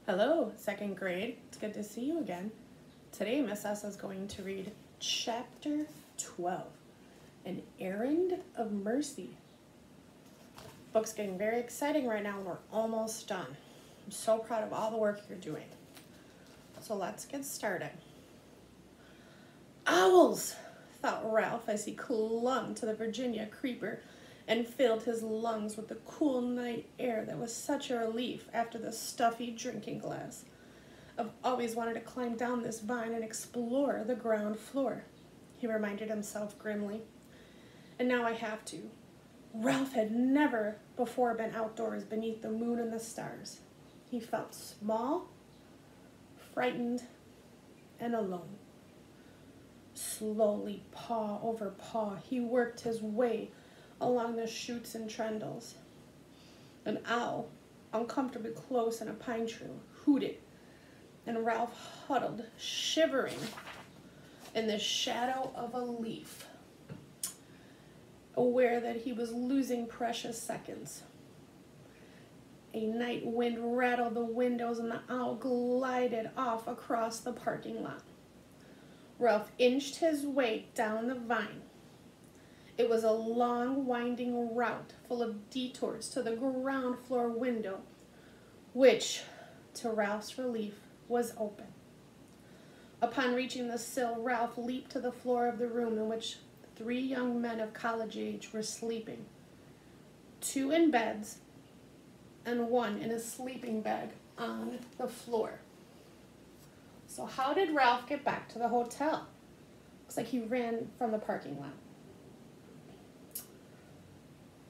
Hello, second grade. It's good to see you again. Today, Miss S is going to read Chapter 12, An Errand of Mercy. Book's getting very exciting right now and we're almost done. I'm so proud of all the work you're doing. So let's get started. Owls, thought Ralph as he clung to the Virginia creeper and filled his lungs with the cool night air that was such a relief after the stuffy drinking glass. I've always wanted to climb down this vine and explore the ground floor, he reminded himself grimly. And now I have to. Ralph had never before been outdoors beneath the moon and the stars. He felt small, frightened, and alone. Slowly, paw over paw, he worked his way along the shoots and trendles. An owl, uncomfortably close in a pine tree, hooted, and Ralph huddled, shivering, in the shadow of a leaf, aware that he was losing precious seconds. A night wind rattled the windows and the owl glided off across the parking lot. Ralph inched his way down the vine. It was a long, winding route full of detours to the ground floor window, which, to Ralph's relief, was open. Upon reaching the sill, Ralph leaped to the floor of the room in which 3 young men of college age were sleeping, 2 in beds and 1 in a sleeping bag on the floor. So how did Ralph get back to the hotel? Looks like he ran from the parking lot.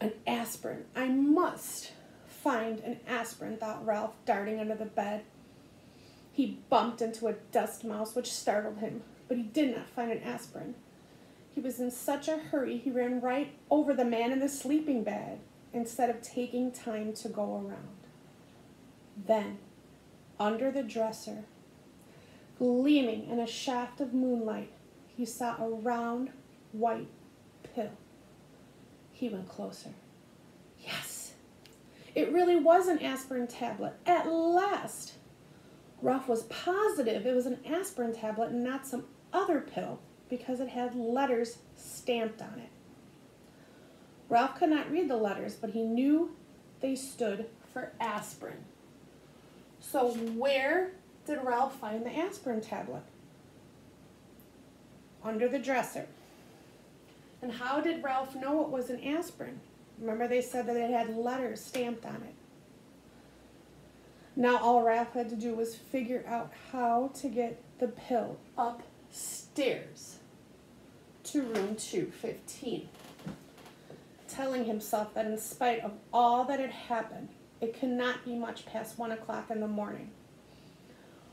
An aspirin. I must find an aspirin, thought Ralph, darting under the bed. He bumped into a dust mouse, which startled him, but he did not find an aspirin. He was in such a hurry, he ran right over the man in the sleeping bag instead of taking time to go around. Then, under the dresser, gleaming in a shaft of moonlight, he saw a round, white pill. He went closer. Yes, it really was an aspirin tablet. At last! Ralph was positive it was an aspirin tablet and not some other pill because it had letters stamped on it. Ralph could not read the letters, but he knew they stood for aspirin. So where did Ralph find the aspirin tablet? Under the dresser. And how did Ralph know it was an aspirin? Remember they said that it had letters stamped on it. Now all Ralph had to do was figure out how to get the pill upstairs to room 215. Telling himself that in spite of all that had happened, it could not be much past 1 o'clock in the morning.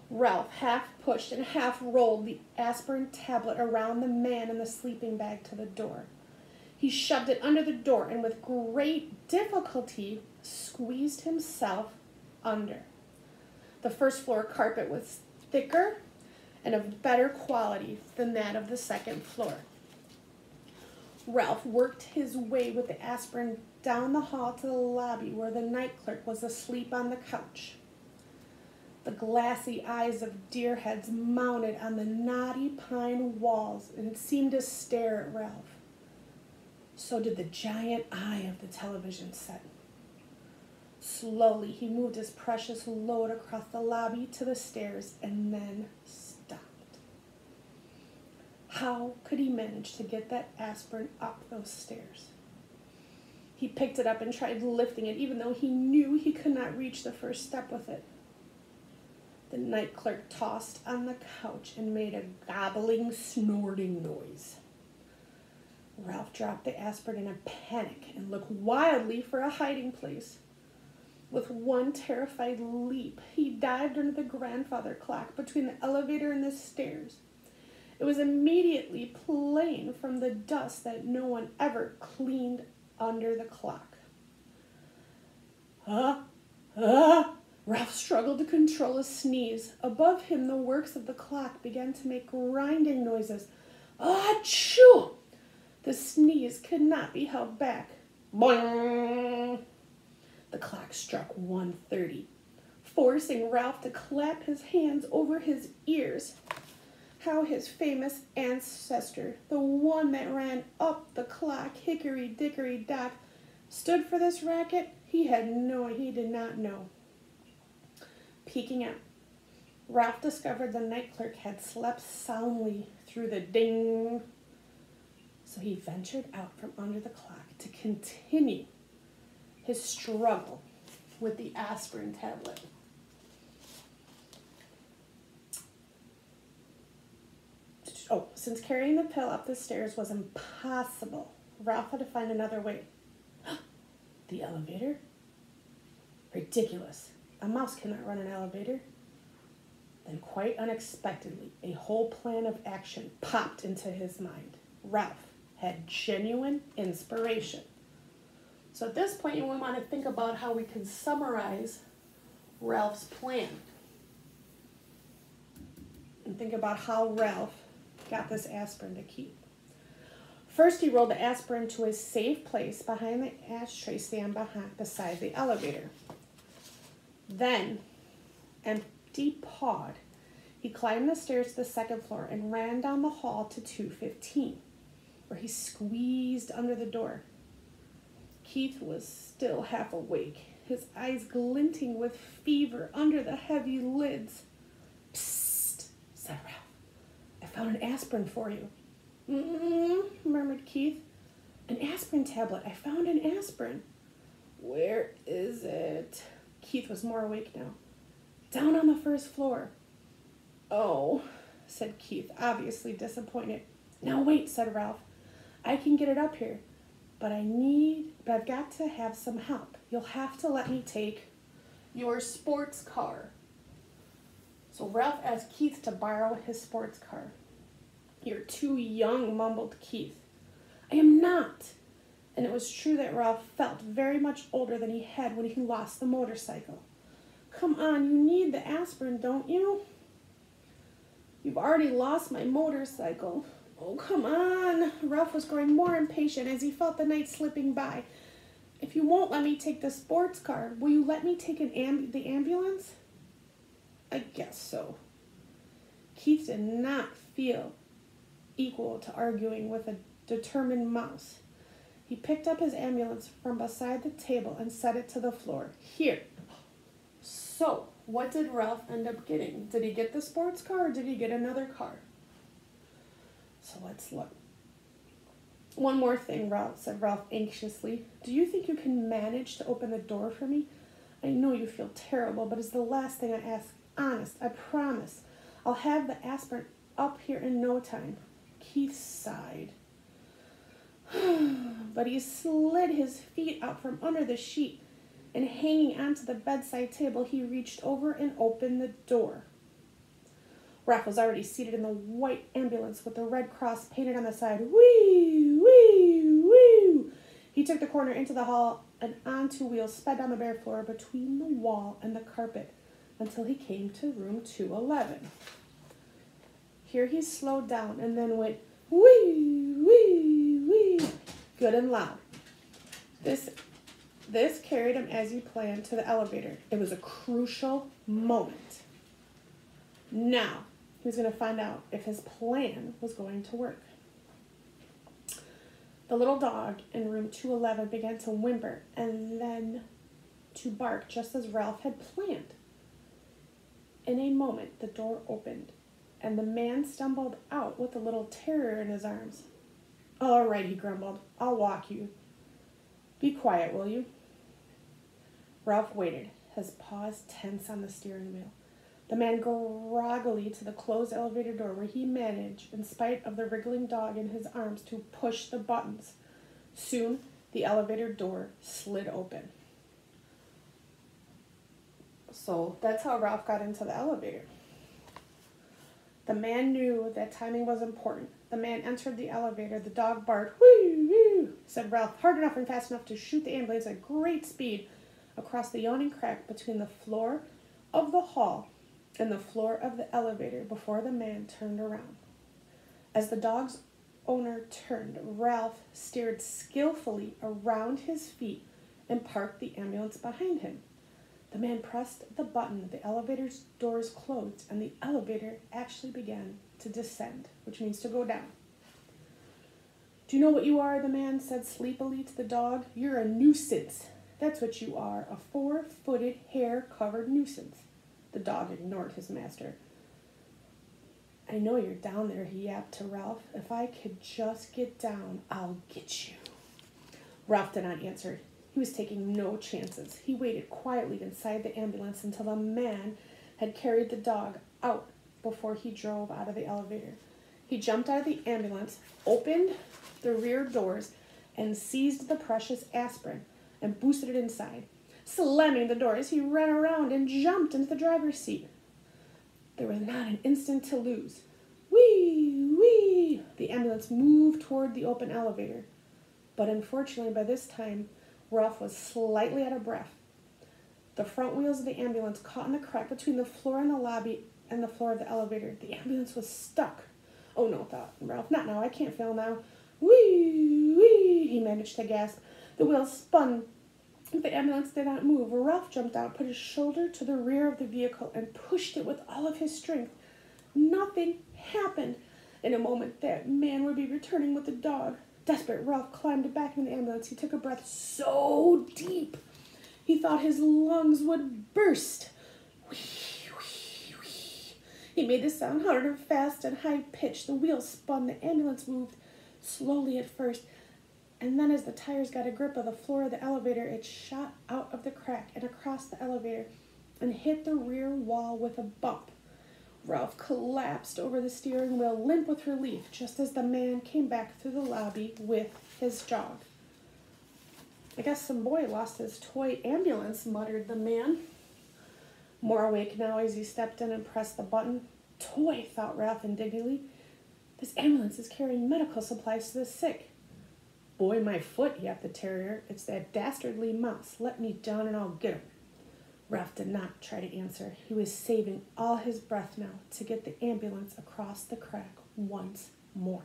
Ralph half pushed and half rolled the aspirin tablet around the man in the sleeping bag to the door. He shoved it under the door and with great difficulty squeezed himself under. The first floor carpet was thicker and of better quality than that of the second floor. Ralph worked his way with the aspirin down the hall to the lobby where the night clerk was asleep on the couch. The glassy eyes of deer heads mounted on the knotty pine walls and seemed to stare at Ralph. So did the giant eye of the television set. Slowly, he moved his precious load across the lobby to the stairs and then stopped. How could he manage to get that aspirin up those stairs? He picked it up and tried lifting it, even though he knew he could not reach the first step with it. The night clerk tossed on the couch and made a gobbling, snorting noise. Ralph dropped the aspirin in a panic and looked wildly for a hiding place. With one terrified leap, he dived under the grandfather clock between the elevator and the stairs. It was immediately plain from the dust that no one ever cleaned under the clock. Ralph struggled to control a sneeze. Above him, the works of the clock began to make grinding noises. Achoo! The sneeze could not be held back. Boing! The clock struck 1:30. forcing Ralph to clap his hands over his ears. How his famous ancestor, the one that ran up the clock, hickory dickory dock, stood for this racket, he did not know. Peeking out, Ralph discovered the night clerk had slept soundly through the ding. So he ventured out from under the clock to continue his struggle with the aspirin tablet. Oh, since carrying the pill up the stairs was impossible, Ralph had to find another way. The elevator? Ridiculous. A mouse cannot run an elevator. Then quite unexpectedly, a whole plan of action popped into his mind. Ralph had genuine inspiration. So at this point, we want to think about how we can summarize Ralph's plan. And think about how Ralph got this aspirin to keep. First, he rolled the aspirin to a safe place behind the ashtray stand beside the elevator. Then, empty-pawed, he climbed the stairs to the second floor and ran down the hall to 215, where he squeezed under the door. Keith was still half awake, his eyes glinting with fever under the heavy lids. "Psst," said Ralph. "I found an aspirin for you." Murmured Keith. "An aspirin tablet. I found an aspirin." "Where is it?" Keith was more awake now. "Down on the first floor." "Oh," said Keith, obviously disappointed. "Now wait," said Ralph. "I can get it up here, but I've got to have some help. You'll have to let me take your sports car." So Ralph asked Keith to borrow his sports car. "You're too young," mumbled Keith. "I am not." And it was true that Ralph felt very much older than he had when he lost the motorcycle. "Come on, you need the aspirin, don't you?" "You've already lost my motorcycle." "Oh, come on." Ralph was growing more impatient as he felt the night slipping by. "If you won't let me take the sports car, will you let me take the ambulance?" "I guess so." Keith did not feel equal to arguing with a determined mouse. He picked up his ambulance from beside the table and set it to the floor. "Here." So, what did Ralph end up getting? Did he get the sports car or did he get another car? So let's look. "One more thing," said Ralph anxiously. "Do you think you can manage to open the door for me? I know you feel terrible, but it's the last thing I ask. Honest, I promise. I'll have the aspirin up here in no time." Keith sighed. But he slid his feet out from under the sheet, and hanging onto the bedside table, he reached over and opened the door. Ralph was already seated in the white ambulance with the red cross painted on the side. Whee, whee, whee. He took the corner into the hall and on two wheels sped down the bare floor between the wall and the carpet until he came to room 211. Here he slowed down and then went whee, whee, whee, good and loud. This carried him as he planned to the elevator. It was a crucial moment. Now, he was going to find out if his plan was going to work. The little dog in room 211 began to whimper and then to bark just as Ralph had planned. In a moment, the door opened, and the man stumbled out with the little terrier in his arms. "All right," he grumbled. "I'll walk you. Be quiet, will you?" Ralph waited, his paws tense on the steering wheel. The man groggily to the closed elevator door where he managed, in spite of the wriggling dog in his arms, to push the buttons. Soon, the elevator door slid open. So that's how Ralph got into the elevator. The man knew that timing was important. The man entered the elevator. The dog barked, "Whoo, whoo," said Ralph, hard enough and fast enough to shoot the ambulance at great speed across the yawning crack between the floor of the hall and the floor of the elevator before the man turned around. As the dog's owner turned, Ralph steered skillfully around his feet and parked the ambulance behind him. The man pressed the button, the elevator's doors closed, and the elevator actually began to descend, which means to go down. Do you know what you are? The man said sleepily to the dog. You're a nuisance. That's what you are, a 4-footed, hair-covered nuisance. The dog ignored his master. I know you're down there, he yapped to Ralph. If I could just get down, I'll get you. Ralph did not answer. He was taking no chances. He waited quietly inside the ambulance until the man had carried the dog out before he drove out of the elevator. He jumped out of the ambulance, opened the rear doors, and seized the precious aspirin and boosted it inside. Slamming the doors, he ran around and jumped into the driver's seat. There was not an instant to lose. Whee! Whee! The ambulance moved toward the open elevator. But unfortunately, by this time, Ralph was slightly out of breath. The front wheels of the ambulance caught in the crack between the floor in the lobby and the floor of the elevator. The ambulance was stuck. Oh no, thought Ralph. Not now. I can't fail now. Whee! Whee! He managed to gasp. The wheels spun. The ambulance did not move. Ralph jumped out, put his shoulder to the rear of the vehicle, and pushed it with all of his strength. Nothing happened. In a moment, that man would be returning with the dog. Desperate, Ralph climbed back in the ambulance. He took a breath so deep, he thought his lungs would burst. Whee, whee, whee. He made the sound harder, fast, and high-pitched. The wheels spun. The ambulance moved slowly at first, and then as the tires got a grip of the floor of the elevator, it shot out of the crack and across the elevator and hit the rear wall with a bump. Ralph collapsed over the steering wheel, limp with relief, just as the man came back through the lobby with his dog. I guess some boy lost his toy ambulance, muttered the man, more awake now as he stepped in and pressed the button. Toy, thought Ralph indignantly. This ambulance is carrying medical supplies to the sick. Boy, my foot, yapped the terrier. It's that dastardly mouse. Let me down and I'll get him. Ralph did not try to answer. He was saving all his breath now to get the ambulance across the crack once more.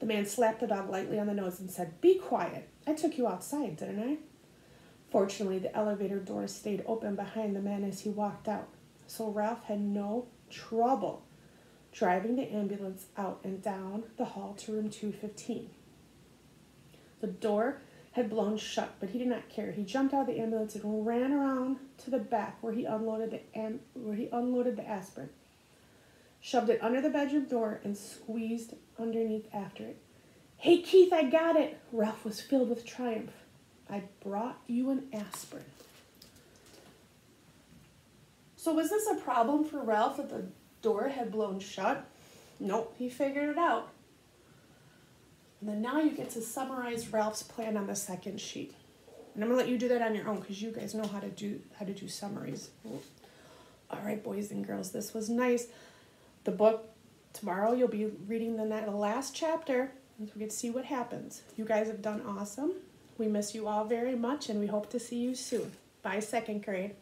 The man slapped the dog lightly on the nose and said, Be quiet. I took you outside, didn't I? Fortunately, the elevator doors stayed open behind the man as he walked out, so Ralph had no trouble driving the ambulance out and down the hall to room 215. The door had blown shut, but he did not care. He jumped out of the ambulance and ran around to the back where he unloaded the aspirin, shoved it under the bedroom door, and squeezed underneath after it. Hey, Keith, I got it. Ralph was filled with triumph. I brought you an aspirin. So was this a problem for Ralph that the door had blown shut? Nope, he figured it out. And then now you get to summarize Ralph's plan on the second sheet. And I'm going to let you do that on your own because you guys know how to do summaries. All right, boys and girls, this was nice. The book, tomorrow you'll be reading the last chapter, and we get to see what happens. You guys have done awesome. We miss you all very much, and we hope to see you soon. Bye, second grade.